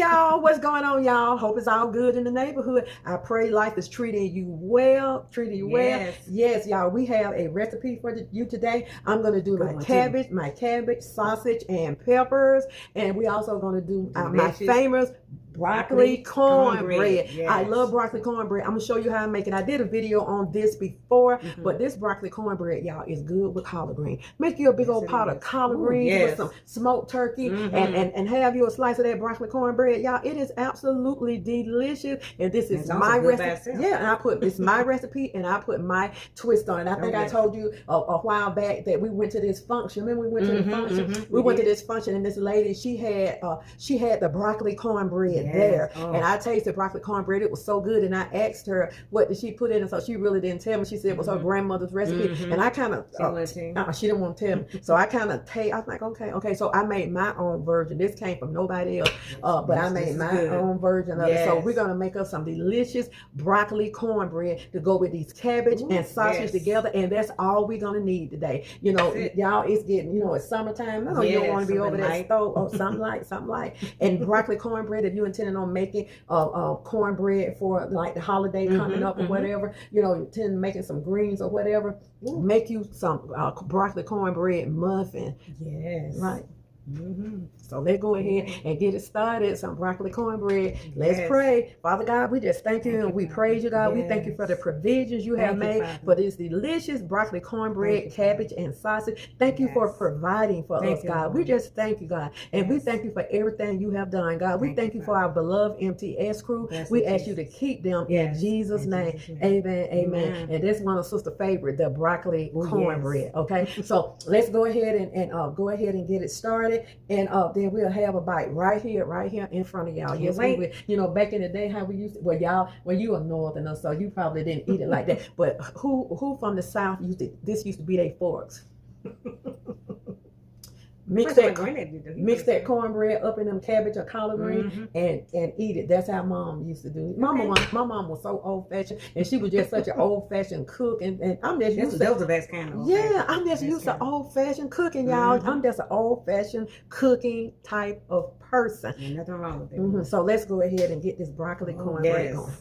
y'all, what's going on, y'all? Hope it's all good in the neighborhood. I pray life is treating you well, Yes, y'all, we have a recipe for you today. I'm going to do my cabbage, sausage, and peppers. And we also going to do my famous broccoli cornbread. Yes. I love broccoli cornbread. I'm gonna show you how I make it. I did a video on this before, but this broccoli cornbread, y'all, is good with collard green. Make you a big old pot of collard greens with some smoked turkey and have you a slice of that broccoli cornbread. Y'all, it is absolutely delicious. And this is my recipe. Yeah, and I put this my recipe and I put my twist on it. I think I told you a while back that we went to this function. Remember we went to the function? We went to this function and this lady, she had the broccoli cornbread there. And I tasted broccoli cornbread. It was so good. And I asked her, what did she put in? And so she really didn't tell me. She said it was her grandmother's recipe. And I kind of, she didn't want to tell me. So I kind of I was like, okay. So I made my own version. This came from nobody else. But I made my own version of it. So we're going to make us some delicious broccoli cornbread to go with these cabbage and sausage together. And that's all we're going to need today. You know, y'all, it's getting, it's summertime. I know you don't want to be over that stove or something like. And broccoli cornbread, if you're intending on making cornbread for like the holiday coming up or whatever, you intend on making some greens or whatever, make you some broccoli cornbread muffin. Yes. Right. So let's go ahead and get it started. Some broccoli cornbread. Let's pray. Father God, we just thank you and we praise you, God. We thank you for the provisions you have made for this delicious broccoli cornbread, cabbage, and sausage. Thank you for providing for us, God. We just thank you, God. And we thank you for everything you have done, God. We thank you for our beloved MTS crew. We ask you to keep them in Jesus' name. Amen. Amen. And that's one of Sister's favorite, the broccoli cornbread. Okay. So let's go ahead and go ahead and get it started. And then we'll have a bite right here in front of y'all. Yes, we will. Back in the day, how we used to, you are northerners, so you probably didn't eat it like that. But who from the South this used to be their forks? Mix that cornbread up in them cabbage or collard green and eat it. That's how Mom used to do it. My mom was so old fashioned, and she was just such an old fashioned cook. And I'm just used to those the best kind of I'm just used to old fashioned cooking, y'all. I'm just an old fashioned cooking type of person. Ain't nothing wrong with it. So let's go ahead and get this broccoli cornbread going.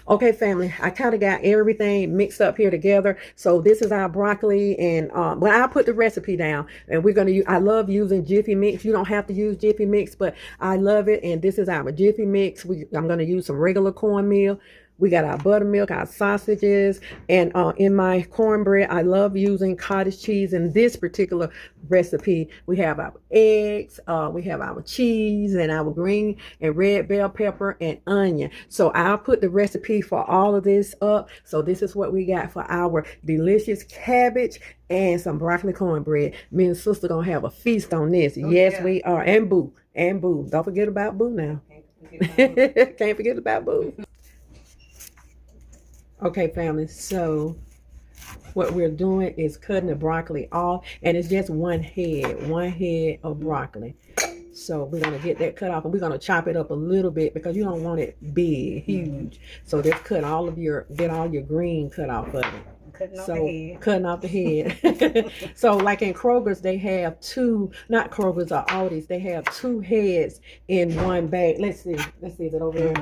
Okay, family, I kind of got everything mixed up here together. So this is our broccoli, and I'll put the recipe down, and we're gonna use. I love using Jiffy mix. You don't have to use Jiffy mix, but I love it. And this is our Jiffy mix. I'm gonna use some regular cornmeal. We got our buttermilk, our sausages, and in my cornbread, I love using cottage cheese. In this particular recipe, we have our eggs, we have our cheese, and our green and red bell pepper and onion. So I'll put the recipe for all of this up. So this is what we got for our delicious cabbage and some broccoli cornbread. Me and Sister gonna have a feast on this. Yes, we are. And Boo. Don't forget about Boo now. Can't forget about Boo. Okay, family, so what we're doing is cutting the broccoli off, and it's just one head of broccoli. So we're going to get that cut off, and we're going to chop it up a little bit because you don't want it big, huge. So just get all your green cut off of it. Cutting off the head. So like in Kroger's, they have not Kroger's or Aldi's, they have 2 heads in one bag. Let's see, is it over there?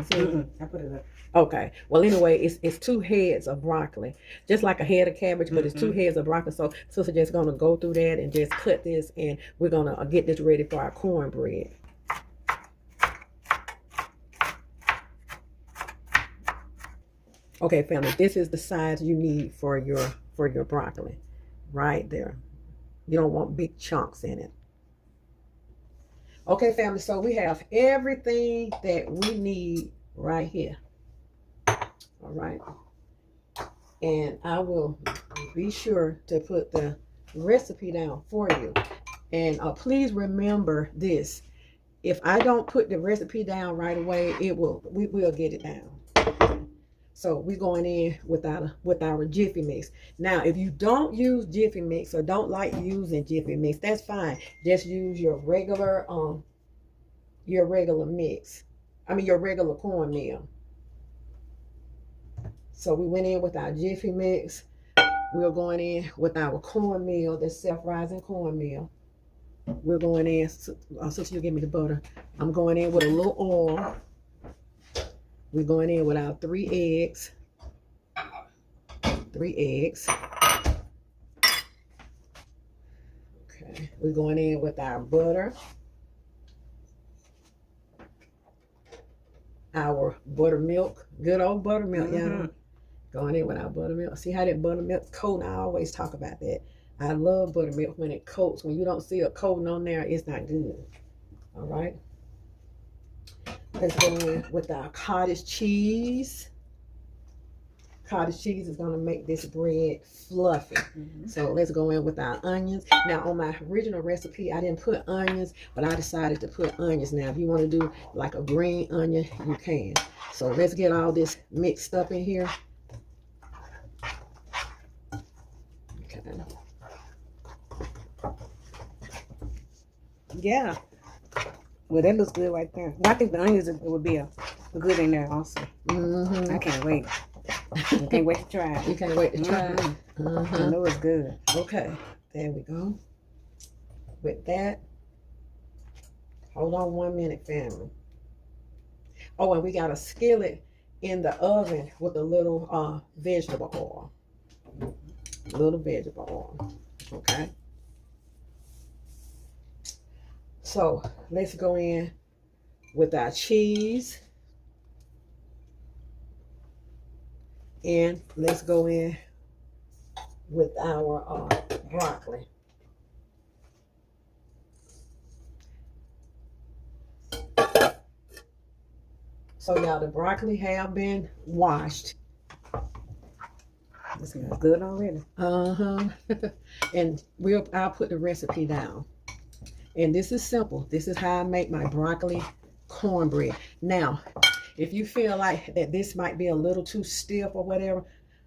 I put it up. Okay. Well, anyway, it's 2 heads of broccoli, just like a head of cabbage, but it's 2 heads of broccoli. So Sister just gonna go through that and just cut this, and we're gonna get this ready for our cornbread. Okay, family, this is the size you need for your broccoli, right there. You don't want big chunks in it. Okay, family, so we have everything that we need right here. All right, and I will be sure to put the recipe down for you. And please remember this: if I don't put the recipe down right away, we will get it down. So we're going in with our Jiffy mix. Now, if you don't use Jiffy mix or don't like using Jiffy mix, that's fine. Just use your regular mix. Your regular cornmeal. So we went in with our Jiffy mix. We're going in with our cornmeal, the self-rising cornmeal. We're going in, since you give me the butter, I'm going in with a little oil. We're going in with our 3 eggs. 3 eggs. Okay, we're going in with our butter. Our buttermilk, good old buttermilk, y'all. Going in with our buttermilk. See how that buttermilk's coating? I always talk about that. I love buttermilk when it coats. When you don't see a coating on there, it's not good. All right. Let's go in with our cottage cheese. Cottage cheese is going to make this bread fluffy. So let's go in with our onions. Now on my original recipe, I didn't put onions, but I decided to put onions. Now if you want to do like a green onion, you can. So let's get all this mixed up in here. Okay. Yeah. Well, that looks good right there. I think the onions would be a good in there also. I can't wait. I can't wait to try it. You can't wait to try it. I know it's good. Okay, there we go. With that, hold on 1 minute, family. Oh, and we got a skillet in the oven with a little vegetable oil. Little vegetable oil. Okay. So let's go in with our cheese. And let's go in with our broccoli. So y'all, the broccoli have been washed. This is good already. And I'll put the recipe down. And this is simple. This is how I make my broccoli cornbread. Now, if you feel like that this might be a little too stiff or whatever,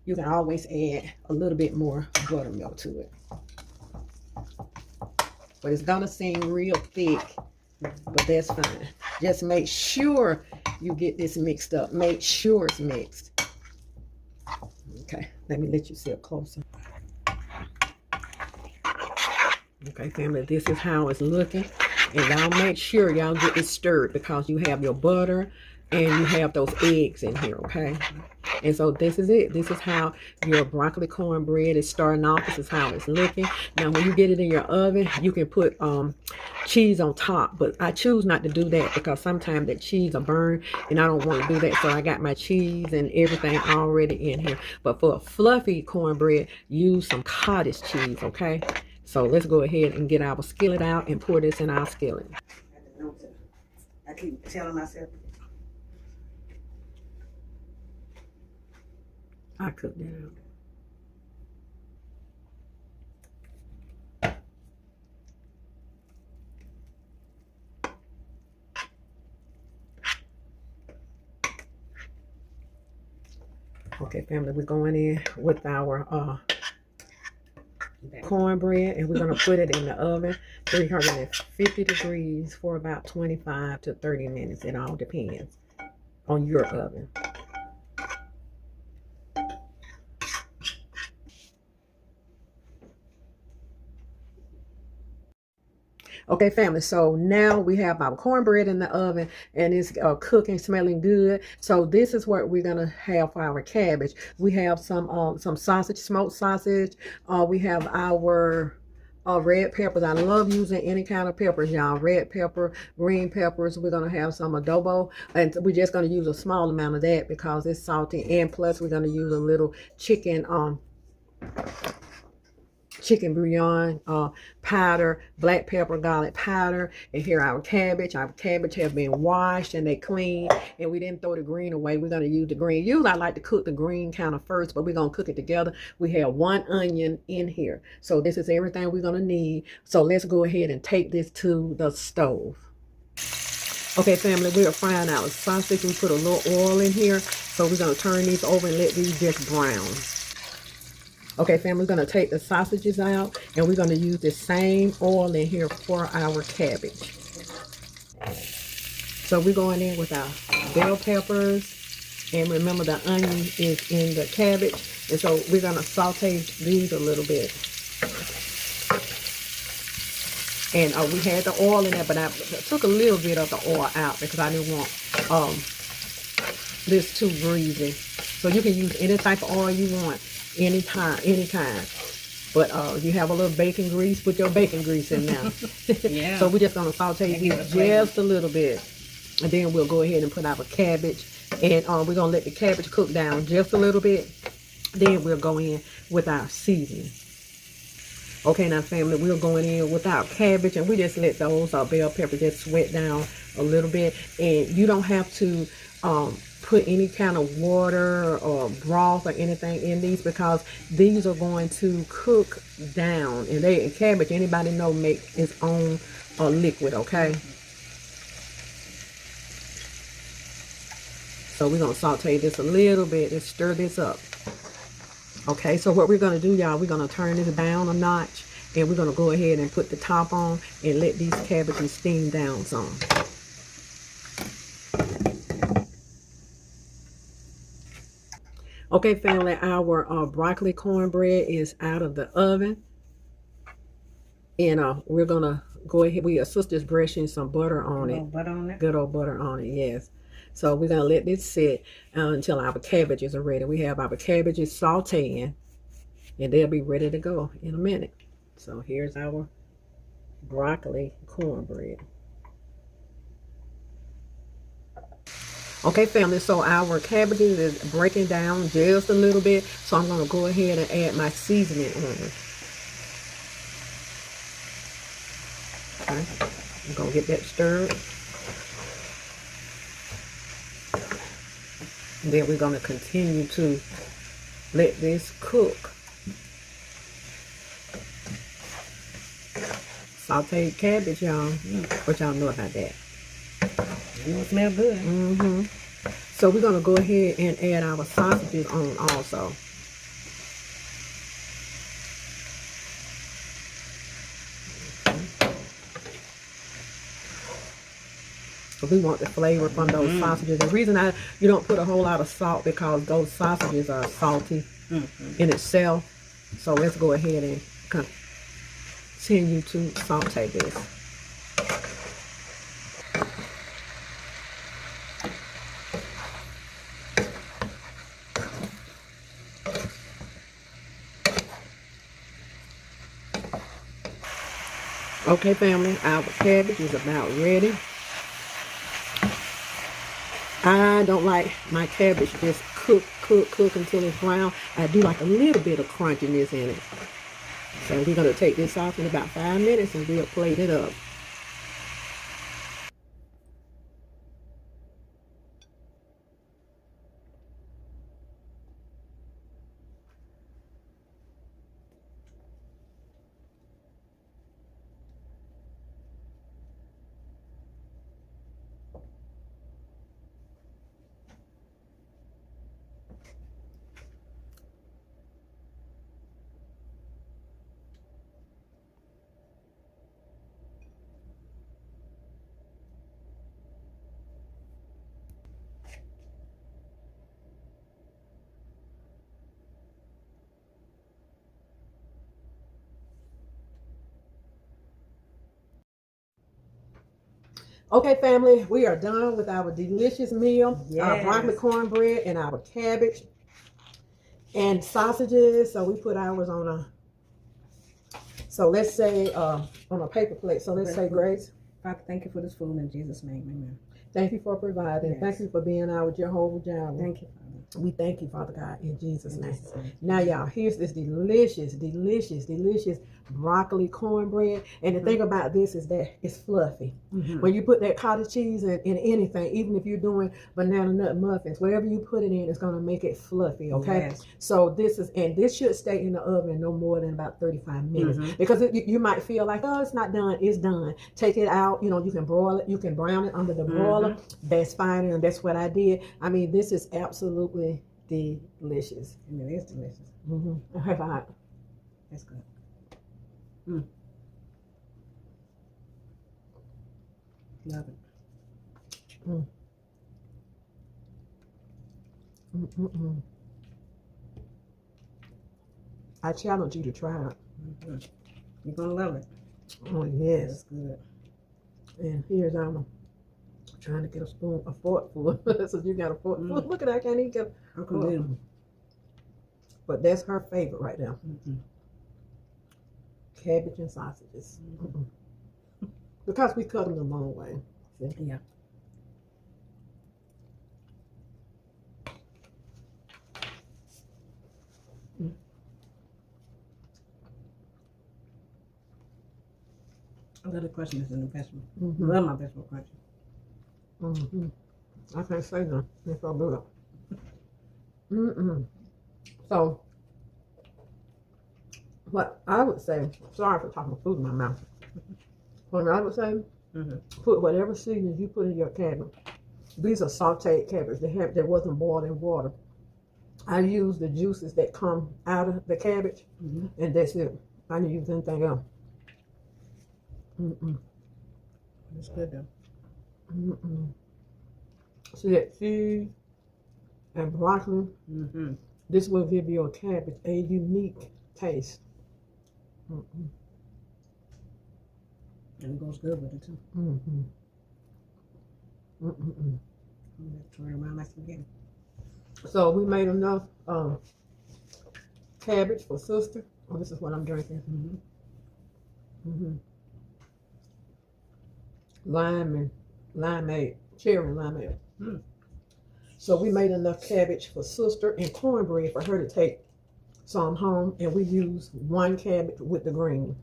you can always add a little bit more buttermilk to it. But it's gonna seem real thick, but that's fine. Just make sure you get this mixed up. Make sure it's mixed. Okay, let me let you see it closer. Okay, family, this is how it's looking. And y'all make sure y'all get it stirred because you have your butter and you have those eggs in here, okay? And so this is it. This is how your broccoli cornbread is starting off. This is how it's looking. Now, when you get it in your oven, you can put cheese on top. But I choose not to do that because sometimes that cheese will burn, and I don't want to do that. So I got my cheese and everything already in here. But for a fluffy cornbread, use some cottage cheese, okay? So let's go ahead and get our skillet out and pour this in our skillet. I keep telling myself. I cooked that out. Okay, family, we're going in with our cornbread, and we're going to put it in the oven 350 degrees for about 25 to 30 minutes. It all depends on your oven. Okay, family, so now we have our cornbread in the oven and it's cooking, smelling good. So this is what we're gonna have for our cabbage. We have some sausage, smoked sausage. We have our red peppers. I love using any kind of peppers, y'all. Red pepper, green peppers. We're gonna have some adobo, and we're just gonna use a small amount of that because it's salty. And plus, we're gonna use a little chicken bouillon powder, black pepper, garlic powder. And here our cabbage. Our cabbage have been washed and they clean, and we didn't throw the green away. We're going to use the green. Usually I like to cook the green kind of first, but we're going to cook it together. We have 1 onion in here. So this is everything we're going to need. So let's go ahead and take this to the stove. Okay, family, we are frying our sausage. We put a little oil in here. So we're going to turn these over and let these just brown. Okay, family, we're going to take the sausages out, and we're going to use the same oil in here for our cabbage. So we're going in with our bell peppers, and remember the onion is in the cabbage, and so we're going to saute these a little bit. And we had the oil in there, but I took a little bit of the oil out because I didn't want this too greasy. So you can use any type of oil you want, any kind. But you have a little bacon grease, put your bacon grease in there. Yeah. So we're just going to saute these just a little bit. And then we'll go ahead and put our cabbage. And we're going to let the cabbage cook down just a little bit. Then we'll go in with our seasoning. Okay, now family, we're going in with our cabbage. And we just let those bell peppers just sweat down a little bit. And you don't have to put any kind of water or broth or anything in these, because these are going to cook down. And cabbage, anybody know, make its own liquid, okay? So we're going to saute this a little bit and stir this up. Okay, so what we're going to do, y'all, we're going to turn this down a notch, and we're going to go ahead and put the top on and let these cabbages steam down some. Okay, family, our broccoli cornbread is out of the oven. And we're going to go ahead. Our sister's brushing some butter on it. Butter on it? Good old butter on it, yes. So we're going to let this sit until our cabbages are ready. We have our cabbages sauteing, and they'll be ready to go in a minute. So here's our broccoli cornbread. Okay, family, so our cabbages is breaking down just a little bit. So I'm going to go ahead and add my seasoning on it. Okay, I'm going to get that stirred. And then we're going to continue to let this cook. Sauteed cabbage, y'all. What y'all know about that? It smell good. So we're going to go ahead and add our sausages on also. So we want the flavor from those sausages. The reason you don't put a whole lot of salt, because those sausages are salty in itself. So let's go ahead and continue to saute this. Okay, family, our cabbage is about ready. I don't like my cabbage just cook until it's brown. I do like a little bit of crunchiness in it. So we're going to take this off in about 5 minutes and we'll plate it up. Okay, family, we are done with our delicious meal. Yes. Our broccoli cornbread and our cabbage and sausages. So we put ours on a, so let's say on a paper plate. So let's say, Grace. Father, thank you for this food in Jesus' name. Amen. Thank you for providing. Yes. Thank you for being our Jehovah Jireh. Thank you, Father. We thank you, Father God, in Jesus' name. Now, y'all, here's this delicious broccoli cornbread. And the thing about this is that it's fluffy. When you put that cottage cheese in anything, even if you're doing banana nut muffins, whatever you put it in, it's going to make it fluffy, okay? Yes. So this should stay in the oven no more than about 35 minutes. Because you might feel like, oh, it's not done. It's done. Take it out. You know, you can broil it. You can brown it under the broiler. That's fine. And that's what I did. I mean, this is absolutely delicious. I mean, it's delicious. That's good. Love it. I challenge you to try it. You're gonna love it. Oh yes. That's good. And here's I'm trying to get a spoon, a fork full. So you got a fork full. Look at that, I can't even get a fork. But that's her favorite right now. Cabbage and sausages. Because we cut them the long way. See? Yeah. I love the crunchiness in the vegetable. Love my vegetable crunchy. I can't say nothing. It's so good. So, what I would say, sorry for talking food in my mouth. What I would say, put whatever seasonings you put in your cabbage. These are sauteed cabbage. They wasn't boiled in water. I use the juices that come out of the cabbage, and that's it. I didn't use anything else. It's good though. See that cheese and broccoli? This will give your cabbage a unique taste. And it goes good with it too. Turn around like spaghetti. So we made enough cabbage for sister. Oh, this is what I'm drinking. Lime and limeade, cherry and limeade. So we made enough cabbage for sister and cornbread for her to take some home, and we used one cabbage with the green.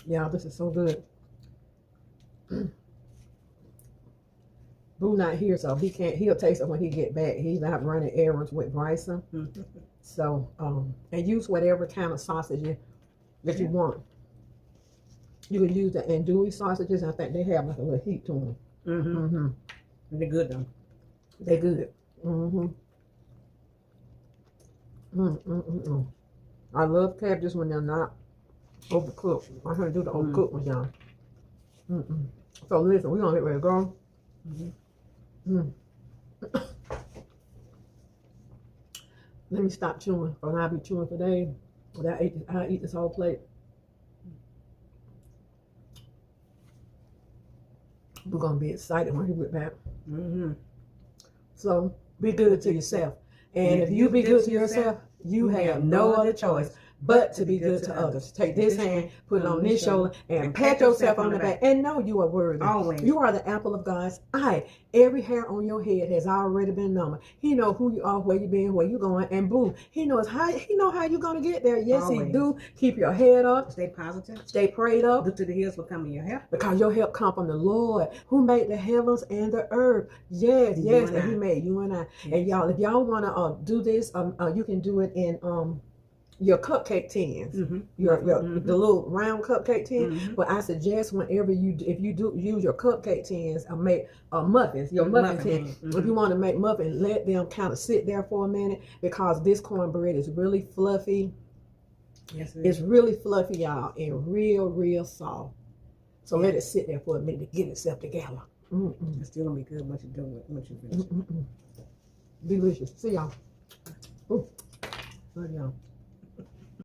Yeah, this is so good. Boo not here, so he'll taste it when he get back. He's not running errands with Bryson. So, and use whatever kind of sausage that you want. You can use the andouille sausages. I think they have like a little heat to them. They're good though. They're good. I love cabbages when they're not overcooked. I'm gonna do the overcooked ones, y'all. So listen, we're gonna get ready to go. Let me stop chewing, or I'll be chewing for days. I'll eat this whole plate. We're gonna be excited when he get back. So be good to yourself, and if you be good to yourself, you have no other choice but to be good to others. Take this hand, put it on this shoulder, and pat yourself on the back, and know you are worthy. Always. You are the apple of God's eye. Every hair on your head has already been numbered. He know who you are, where you been, where you going, and boom, he knows how. He know how you're gonna get there. Yes, Always. he do. Keep your head up. Stay positive. Stay prayed up. Look to the hills for coming your help. Because your help come from the Lord, who made the heavens and the earth. Yes, yes, and he made you and I. And y'all, if y'all wanna do this, you can do it in your cupcake tins, the little round cupcake tin. But I suggest whenever if you do use your cupcake tins, make muffins, your muffin tin. If you want to make muffins, let them kind of sit there for a minute, because this cornbread is really fluffy. Yes, it's really fluffy, y'all, and real soft. So let it sit there for a minute to get itself together. It's still gonna be good once you do it. Once you finish. Delicious. See y'all. Love y'all.